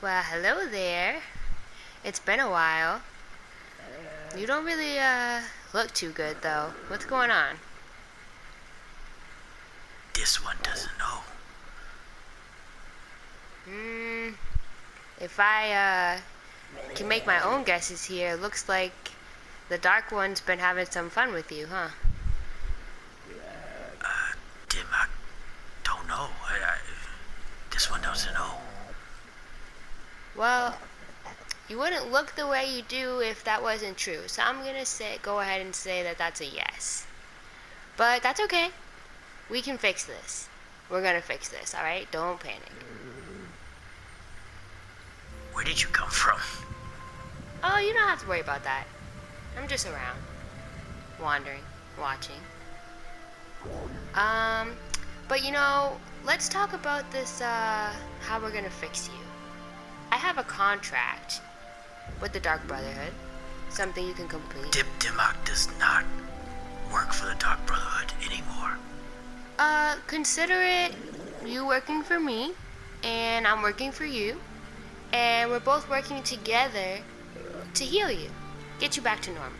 Well, hello there. It's been a while. You don't really, look too good, though. What's going on? This one doesn't know. Hmm, if I, can make my own guesses here, looks like the Dark One's been having some fun with you, huh? Dim, I don't know. This one doesn't know. Well, you wouldn't look the way you do if that wasn't true, so I'm gonna go ahead and say that that's a yes. But that's okay. We can fix this. We're gonna fix this, alright? Don't panic. Where did you come from? Oh, you don't have to worry about that. I'm just around, wandering, watching. Um, but let's talk about this, how we're gonna fix you. I have a contract with the Dark Brotherhood, something you can complete. Dimmock does not work for the Dark Brotherhood anymore. Consider it you working for me, and I'm working for you, and we're both working together to heal you, get you back to normal.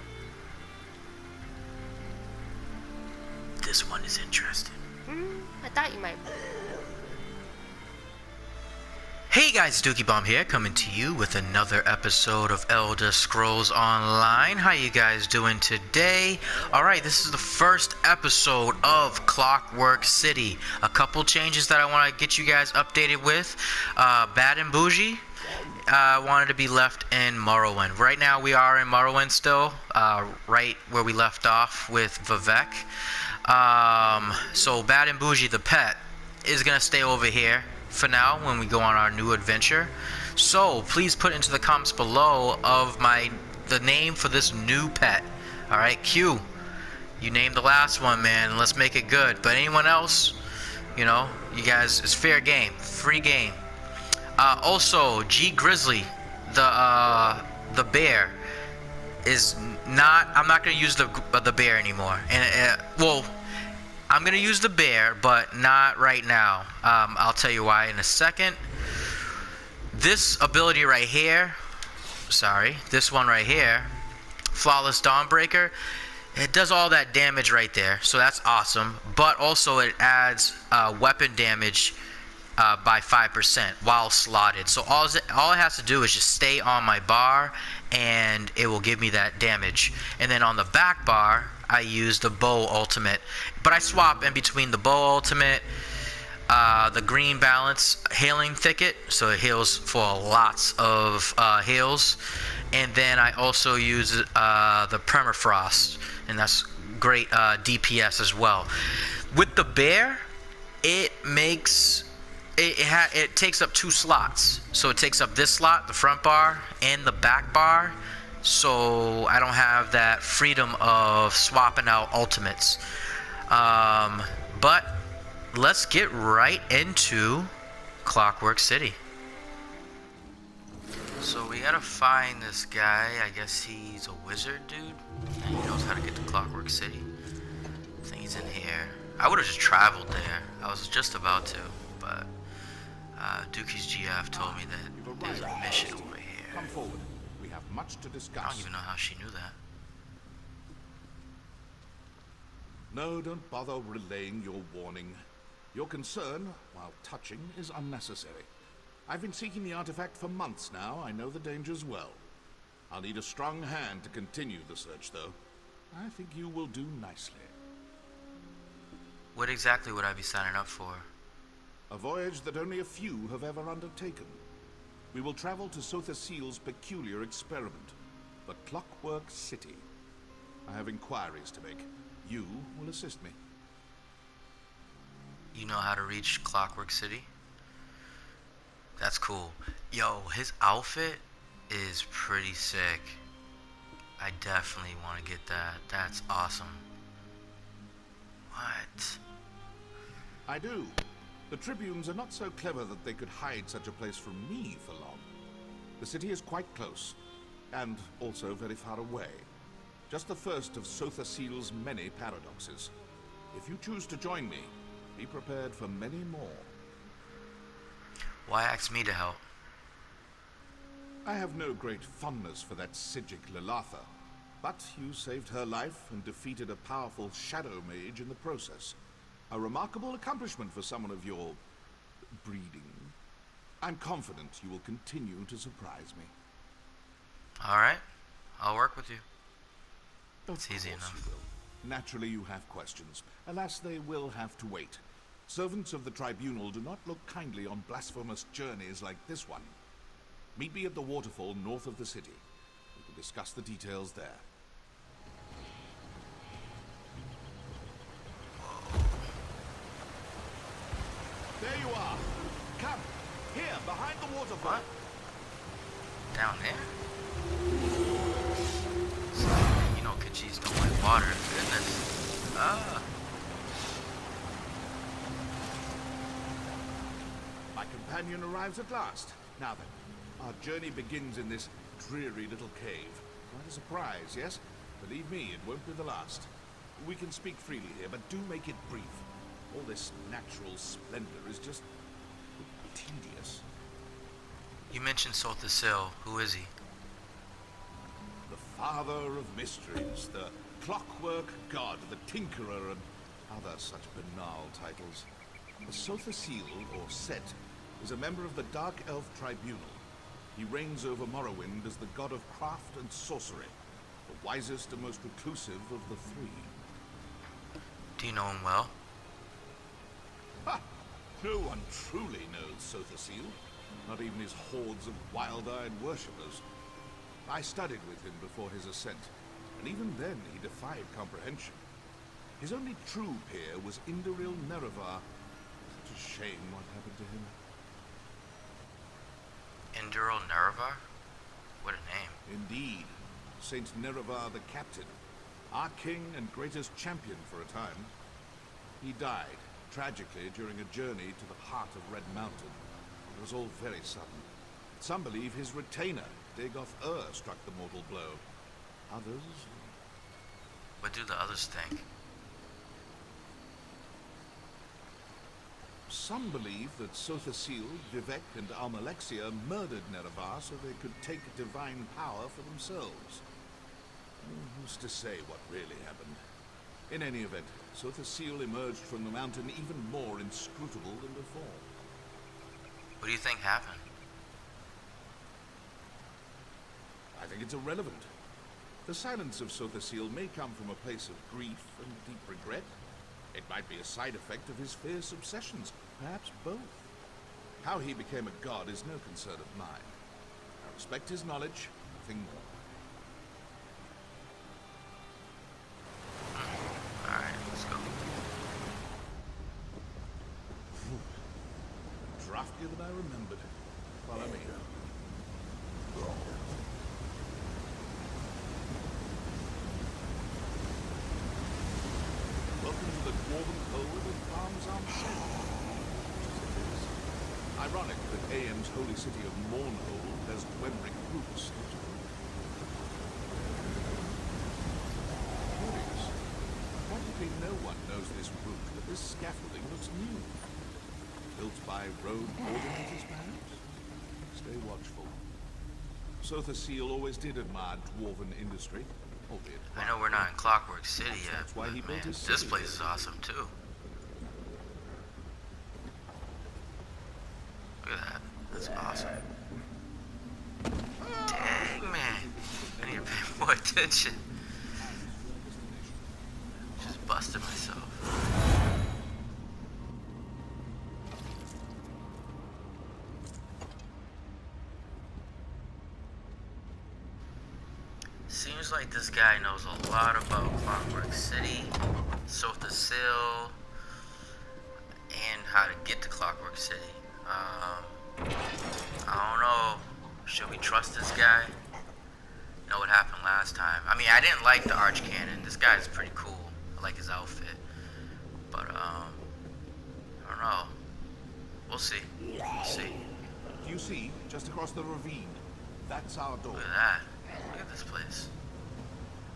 This one is interested. I thought you might. Hey guys, Dookie Bomb here, coming to you with another episode of Elder Scrolls Online. How you guys doing today? Alright, this is the first episode of Clockwork City. A couple changes that I want to get you guys updated with. Bad and Bougie wanted to be left in Morrowind. Right now we are in Morrowind still, right where we left off with Vivec. So Bad and Bougie, the pet, is going to stay over here for now when we go on our new adventure. So please put into the comments below of the name for this new pet. Alright, Q, you named the last one, man. Let's make it good. But anyone else, you guys, it's fair game, free game. Also, G Grizzly, the bear, is not. I'm not gonna use the bear anymore. And well, I'm gonna use the bear, but not right now. I'll tell you why in a second. This ability right here, this one right here, Flawless Dawnbreaker, it does all that damage right there, so that's awesome. But also it adds weapon damage by 5% while slotted. So all it has to do is just stay on my bar, and it will give me that damage. And then on the back bar, I use the bow ultimate, but I swap in between the bow ultimate, the green balance hailing thicket, so it heals for lots of heals, and then I also use the permafrost, and that's great DPS as well. With the bear, it makes it takes up 2 slots, so it takes up this slot, the front bar, and the back bar. So I don't have that freedom of swapping out ultimates. But let's get right into Clockwork City. So we gotta find this guy. I guess he's a wizard dude, and he knows how to get to Clockwork City. I think he's in here. I would have just traveled there. I was just about to, but Dookie's GF told me that there's a mission over here. Come forward. We have much to discuss. I don't even know how she knew that. No, don't bother relaying your warning. Your concern, while touching, is unnecessary. I've been seeking the artifact for months now. I know the dangers well. I'll need a strong hand to continue the search, though. I think you will do nicely. What exactly would I be signing up for? A voyage that only a few have ever undertaken. We will travel to Sotha Seal's peculiar experiment, the Clockwork City. I have inquiries to make. You will assist me. You know how to reach Clockwork City? That's cool. Yo, his outfit is pretty sick. I definitely want to get that. That's awesome. What? I do. The Tribunes are not so clever that they could hide such a place from me for long. The city is quite close, and also very far away. Just the first of Sotha Seal's many paradoxes. If you choose to join me, be prepared for many more. Why ask me to help? I have no great fondness for that Psijic Lilatha, but you saved her life and defeated a powerful shadow mage in the process. A remarkable accomplishment for someone of your breeding. I'm confident you will continue to surprise me. Alright, I'll work with you. It's easy enough. You will. Naturally, you have questions. Alas, they will have to wait. Servants of the Tribunal do not look kindly on blasphemous journeys like this one. Meet me at the waterfall north of the city. We will discuss the details there. There you are. Come. Here, behind the waterfall. What? Down there? You know Khajiits don't like water. Goodness. Ah. My companion arrives at last. Now then, our journey begins in this dreary little cave. Quite a surprise, yes? Believe me, it won't be the last. We can speak freely here, but do make it brief. All this natural splendor is just tedious. You mentioned Sothis. Who is he? The father of mysteries, the clockwork god, the tinkerer, and other such banal titles. The Sothis, or Set, is a member of the Dark Elf Tribunal. He reigns over Morrowind as the god of craft and sorcery, the wisest and most reclusive of the three. Do you know him well? Ha! No one truly knows Sothis, not even his hordes of wild-eyed worshippers. I studied with him before his ascent, and even then he defied comprehension. His only true peer was Induril Nerevar. Such a shame what happened to him. Induril Nerevar? What a name. Indeed. Saint Nerevar the Captain, our king and greatest champion for a time. He died, tragically, during a journey to the heart of Red Mountain. It was all very sudden. Some believe his retainer, Dagoth struck the mortal blow. Others... What do the others think? Some believe that Sothis, Vivec, and Almalexia murdered Nerevar so they could take divine power for themselves. Who's to say what really happened? In any event, Sothis emerged from the mountain even more inscrutable than before. What do you think happened? I think it's irrelevant. The silence of Sothis may come from a place of grief and deep regret. It might be a side effect of his fierce obsessions, perhaps both. How he became a god is no concern of mine. I respect his knowledge, nothing more. Alright, let's go. Draftier than I remembered. Follow me. Welcome to the Dwarven Cove of Parmesan Shell. Ironic that AM's holy city of Mournhold has Dwemric roots. Curious. Practically no one knows this route, but this scaffolding looks new. Built by road ordinators, perhaps? Stay watchful. Sothis always did admire dwarven industry, albeit... I know we're not in Clockwork City yet, That's why but he built man, his this city place here. is awesome too. Look at that. That's awesome. Dang, man. I need to pay more attention. Just busted myself. Seems like this guy knows a lot about Clockwork City, Sothis, and how to get to Clockwork City. I don't know. Should we trust this guy? You know what happened last time? I mean, I didn't like the Archcanon. This guy's pretty cool. I like his outfit. But, I don't know. We'll see. We'll see. Do you see, just across the ravine? That's our door. Look at that. Look at this place.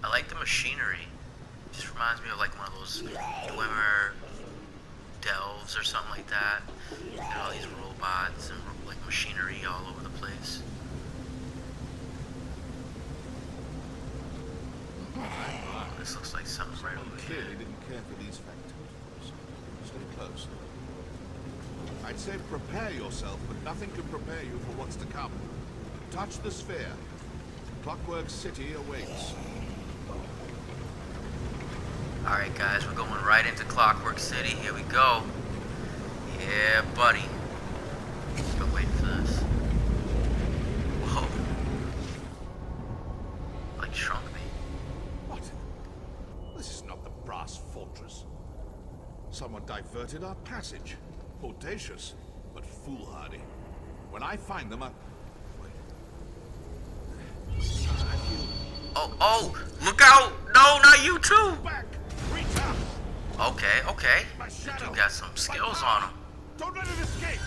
I like the machinery. It just reminds me of like one of those Dwemer delves or something like that. Got all these robots and like machinery all over the place. something right Someone over here. clearly didn't care for these factories. Stay close. I'd say prepare yourself, but nothing can prepare you for what's to come. Touch the sphere. Clockwork City awaits. Alright guys, we're going right into Clockwork City. Here we go. Yeah, buddy. Still waiting for this. Whoa. Like shrunk me. What? This is not the brass fortress. Someone diverted our passage. Audacious, but foolhardy. When I find them, wait. I feel... Oh, look out! No, not you too! Back! Reach up! Okay, okay. My This shadow! dude got some skills on him. Don't let it escape!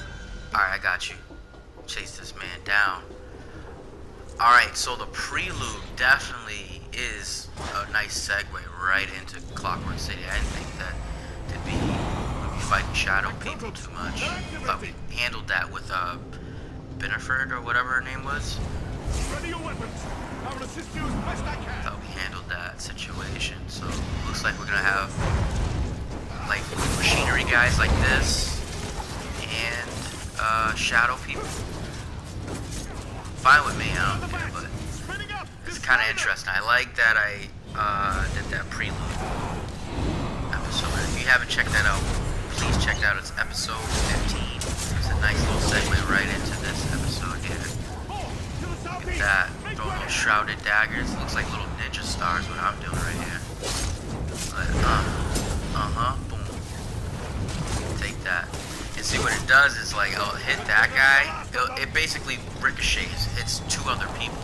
Alright, I got you. Chase this man down. Alright, so the prelude definitely is a nice segue right into Clockwork City. I didn't think that we'd be fighting shadow people too much. Thought we handled that with Binneford or whatever her name was. Ready your weapons! I will assist you as best I can! Thought we handled that situation. So looks like we're gonna have like machinery guys like this and shadow people. Fine with me, I don't care, but it's kind of interesting. I like that I did that prelude episode. If you haven't checked that out, please check that out. It's episode 15. It's a nice little segue right into this episode here. Look at that. Throwing those shrouded daggers. Looks like little ninja stars, what I'm doing right here. But, boom. Take that. And see what it does is like, I'll hit that guy. It basically ricochets, hits two other people.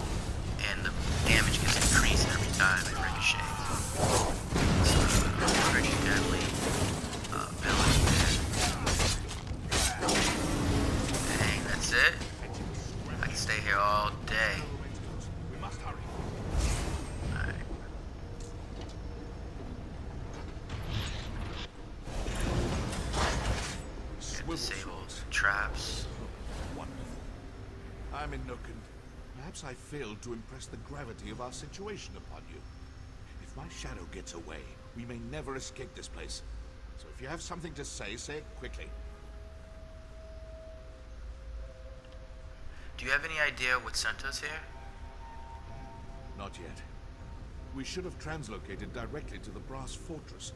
And the damage gets increased every time it ricochets. It's pretty deadly ability there. Dang, that's it? I can stay here all day. We must hurry. Alright. Disable traps. Wonderful. I'm in Nook, and perhaps I failed to impress the gravity of our situation upon you. If my shadow gets away, we may never escape this place. So if you have something to say, say it quickly. Do you have any idea what sent us here? Not yet. We should have translocated directly to the Brass Fortress,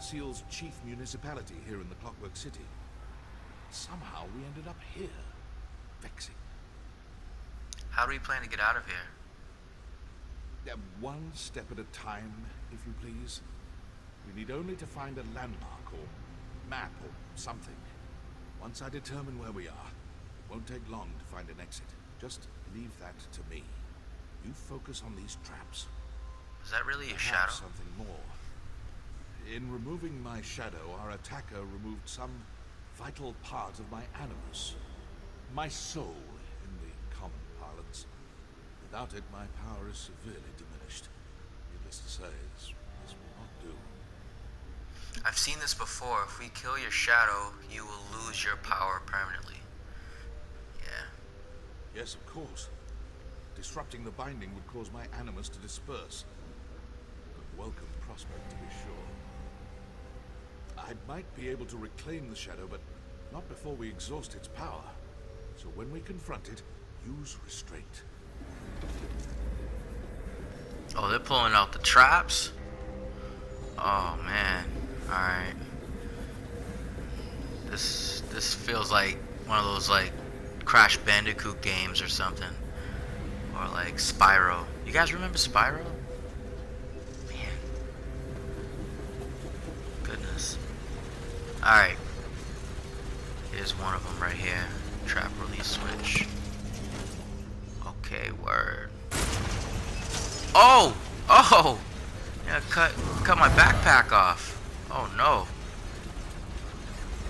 Seal's chief municipality here in the Clockwork City. Somehow we ended up here. Vexing. How do we plan to get out of here? One step at a time, if you please. We need only to find a landmark or map or something. Once I determine where we are, it won't take long to find an exit. Just leave that to me. You focus on these traps. Is that really a Perhaps shadow? something more. In removing my shadow, our attacker removed some vital part of my animus. My soul, in the common parlance. Without it, my power is severely diminished. Needless to say, this will not do. I've seen this before. If we kill your shadow, you will lose your power permanently. Yeah. Yes, of course. Disrupting the binding would cause my animus to disperse. A welcome prospect, to be sure. I might be able to reclaim the shadow, but not before we exhaust its power. So when we confront it, use restraint. Oh, they're pulling out the traps? Oh, man. Alright. This feels like one of those, like, Crash Bandicoot games or something. Or, like, Spyro. You guys remember Spyro? Man. Goodness. Alright. Here's one of them right here. Trap release switch. Okay, word. Oh! Oh! Yeah, cut my backpack off. Oh no.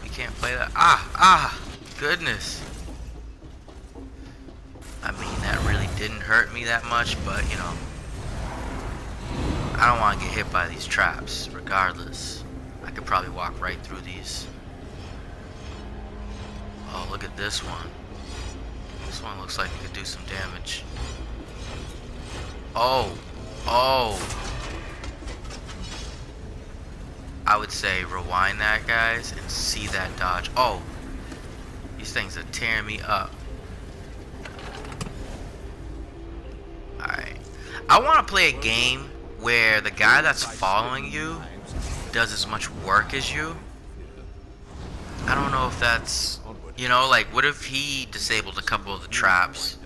We can't play that. Ah! Goodness. I mean, that really didn't hurt me that much, but you know. I don't want to get hit by these traps, regardless. I could probably walk right through these. Oh, look at this one. This one looks like it could do some damage. Oh. I would say rewind that, guys, and see that dodge. Oh, these things are tearing me up. Alright. I want to play a game where the guy that's following you does as much work as you. I don't know if that's, you know, like, what if he disabled a couple of the traps?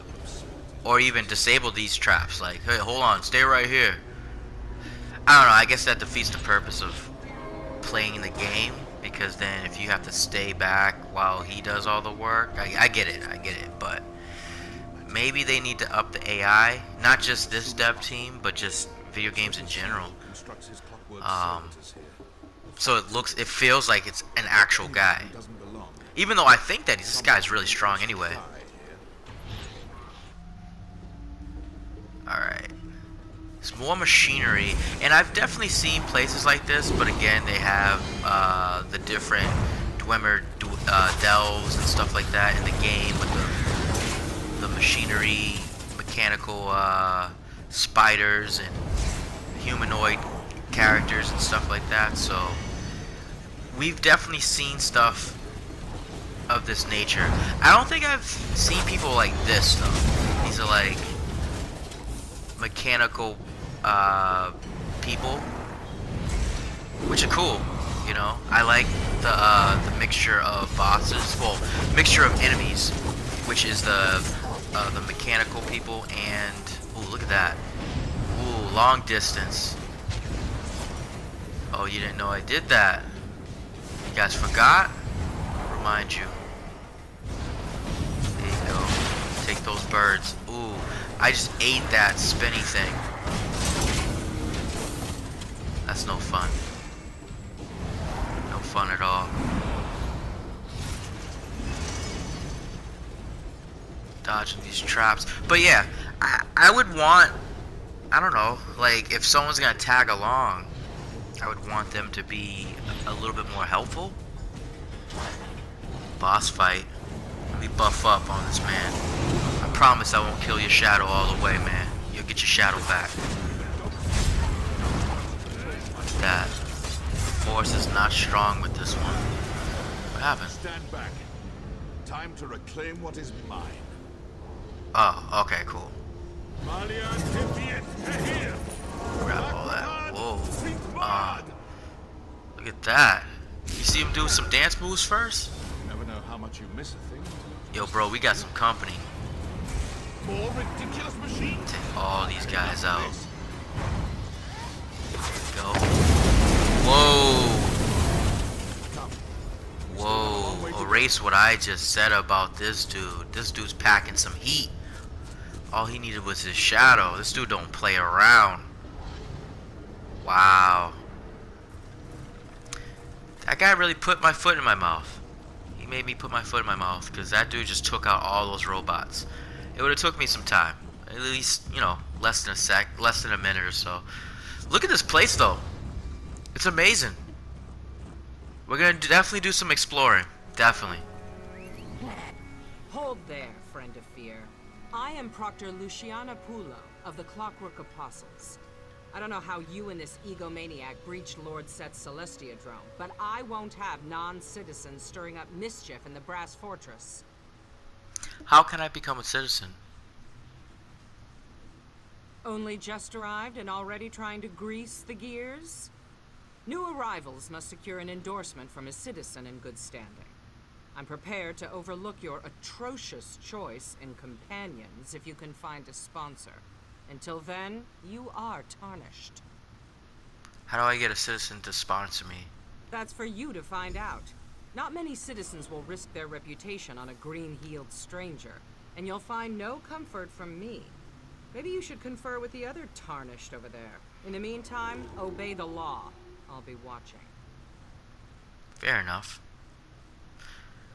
Or even disabled these traps, like, hey, hold on, stay right here. I don't know, I guess that defeats the purpose of playing the game, because then if you have to stay back while he does all the work, I get it, but maybe they need to up the AI, not just this dev team, but just video games in general. So it feels like it's an actual guy. Even though I think that this guy's really strong anyway. Alright. It's more machinery, and I've definitely seen places like this, but again, they have the different Dwemer delves and stuff like that in the game with the machinery, mechanical spiders and humanoid characters and stuff like that. So we've definitely seen stuff of this nature. I don't think I've seen people like this though. These are like mechanical people, which are cool, you know. I like the mixture of bosses, well, mixture of enemies, which is the mechanical people, and oh, look at that. Ooh, long distance. Oh, you didn't know I did that. You guys forgot? I'll remind you. There you go. Take those birds. Ooh, I just ate that spinny thing. That's no fun. No fun at all. Dodging these traps. But yeah, I would want, I don't know, like if someone's gonna tag along, I would want them to be a little bit more helpful. Boss fight. Let me buff up on this man. I promise I won't kill your shadow all the way, man. You'll get your shadow back. What's that? The force is not strong with this one. What happened? Stand back. Time to reclaim what is mine. Oh, okay, cool. Grab all that. Whoa. Look at that. You see him do some dance moves first? Never know how much you miss a thing. Yo, bro, we got some company. More ridiculous machines. Take all these guys out. Go. Whoa. Whoa. Erase what I just said about this dude. This dude's packing some heat. All he needed was his shadow. This dude don't play around. Wow. That guy really put my foot in my mouth. He made me put my foot in my mouth, because that dude just took out all those robots. It would have took me some time. At least, you know, less than a minute or so. Look at this place, though. It's amazing. We're going to definitely do some exploring. Definitely. Hold there, friend of fear. I am Proctor Luciana Pulo of the Clockwork Apostles. I don't know how you and this egomaniac breached Lord Set's Celestiadrome, but I won't have non-citizens stirring up mischief in the Brass Fortress. How can I become a citizen? Only just arrived and already trying to grease the gears? New arrivals must secure an endorsement from a citizen in good standing. I'm prepared to overlook your atrocious choice in companions if you can find a sponsor. Until then, you are tarnished. How do I get a citizen to sponsor me? That's for you to find out. Not many citizens will risk their reputation on a green-heeled stranger, and you'll find no comfort from me. Maybe you should confer with the other tarnished over there. In the meantime, obey the law. I'll be watching. Fair enough.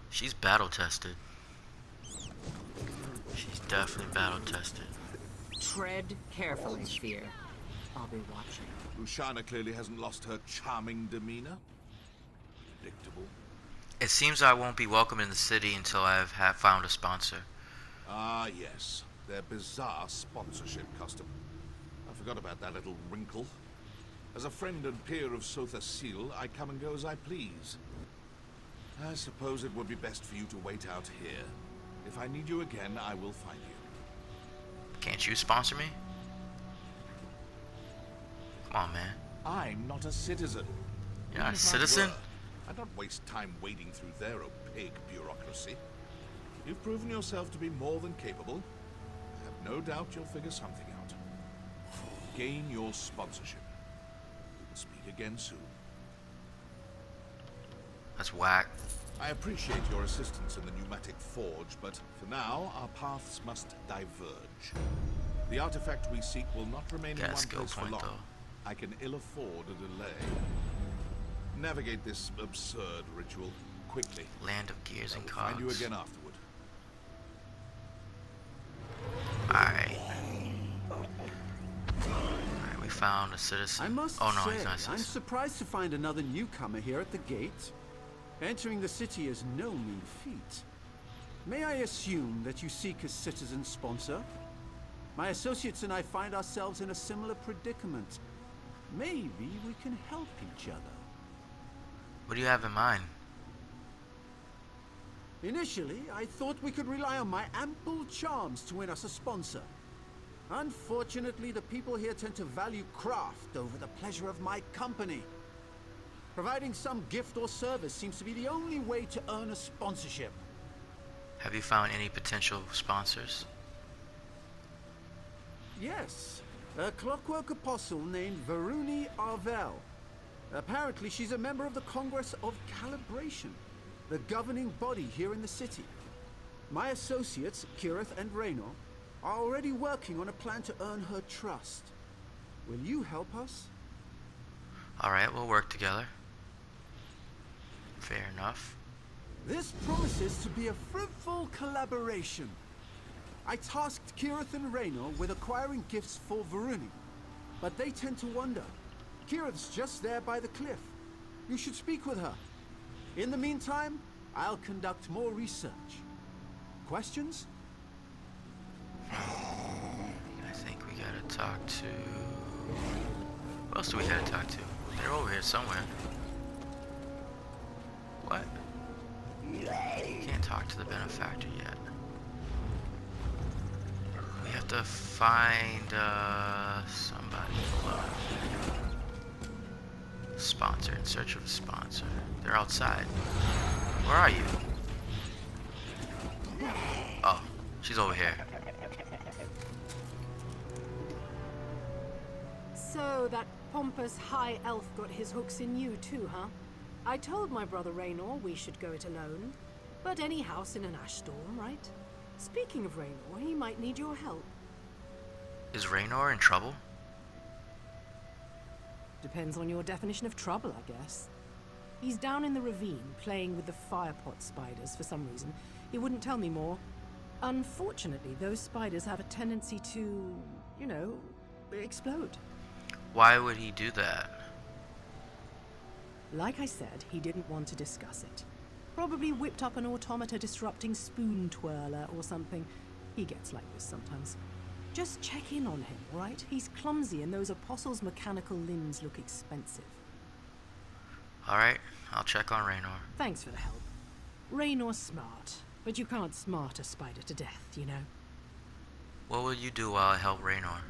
She's battle-tested. She's definitely battle-tested. Tread carefully, Fear. I'll be watching. Luciana clearly hasn't lost her charming demeanor. Predictable. It seems I won't be welcome in the city until I have found a sponsor. Ah, yes. Their bizarre sponsorship custom. I forgot about that little wrinkle. As a friend and peer of Sotha Sil, I come and go as I please. I suppose it would be best for you to wait out here. If I need you again, I will find you. Can't you sponsor me? Come on, man. I'm not a citizen. You're not a Even if I citizen? were, I'd not waste time wading through their opaque bureaucracy. You've proven yourself to be more than capable. I have no doubt you'll figure something out. Gain your sponsorship. We will speak again soon. That's whack. I appreciate your assistance in the pneumatic forge, but for now, our paths must diverge. The artifact we seek will not remain in Got a one skill place for point, long. though. I can ill afford a delay. Navigate this absurd ritual quickly. Land of gears and I'll find you cogs. again afterward. Alright. Alright, we found a citizen. I must oh no, say, he's not a I'm citizen. surprised to find another newcomer here at the gate. Entering the city is no mean feat. May I assume that you seek a citizen sponsor? My associates and I find ourselves in a similar predicament. Maybe we can help each other. What do you have in mind? Initially, I thought we could rely on my ample charms to win us a sponsor. Unfortunately, the people here tend to value craft over the pleasure of my company. Providing some gift or service seems to be the only way to earn a sponsorship. Have you found any potential sponsors? Yes, a clockwork apostle named Varuni Arvel. Apparently she's a member of the Congress of Calibration, the governing body here in the city. My associates, Kirith and Raynor, are already working on a plan to earn her trust. Will you help us? Alright, we'll work together. Fair enough. This promises to be a fruitful collaboration. I tasked Kirith and Raynor with acquiring gifts for Varuni, but they tend to wander. Kirith's just there by the cliff. You should speak with her. In the meantime, I'll conduct more research. Questions? I think we gotta talk to... Who else do we gotta talk to? They're over here somewhere. What? Can't talk to the benefactor yet. We have to find somebody. Sponsor, in search of a sponsor. They're outside. Where are you? Oh, she's over here. So that pompous high elf got his hooks in you too, huh? I told my brother Raynor we should go it alone. But any house in an ash storm, right? Speaking of Raynor, he might need your help. Is Raynor in trouble? Depends on your definition of trouble, I guess. He's down in the ravine, playing with the firepot spiders for some reason. He wouldn't tell me more. Unfortunately, those spiders have a tendency to, you know, explode. Why would he do that? Like I said, he didn't want to discuss it. Probably whipped up an automata disrupting spoon twirler or something. He gets like this sometimes. Just check in on him, right? He's clumsy and those apostles' mechanical limbs look expensive. Alright, I'll check on Raynor. Thanks for the help. Raynor's smart, but you can't smart a spider to death, you know? What will you do while I help Raynor?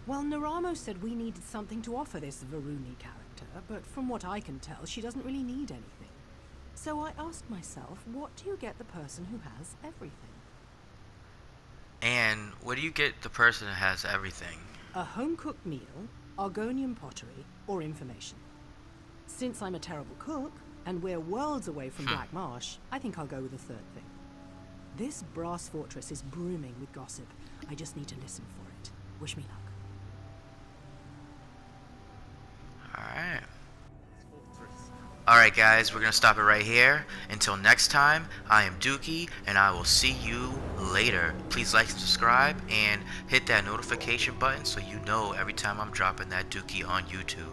Well, Naramo said we needed something to offer this Varuni character, but from what I can tell, she doesn't really need anything. So I asked myself, what do you get the person who has everything? And what do you get the person that has everything? A home-cooked meal, Argonian pottery, or information. Since I'm a terrible cook, and we're worlds away from Black Marsh, I think I'll go with the third thing. This brass fortress is brimming with gossip. I just need to listen for it. Wish me luck. Alright. Alright guys, we're going to stop it right here. Until next time, I am Dookie, and I will see you later. Please like and subscribe, and hit that notification button so you know every time I'm dropping that Dookie on YouTube.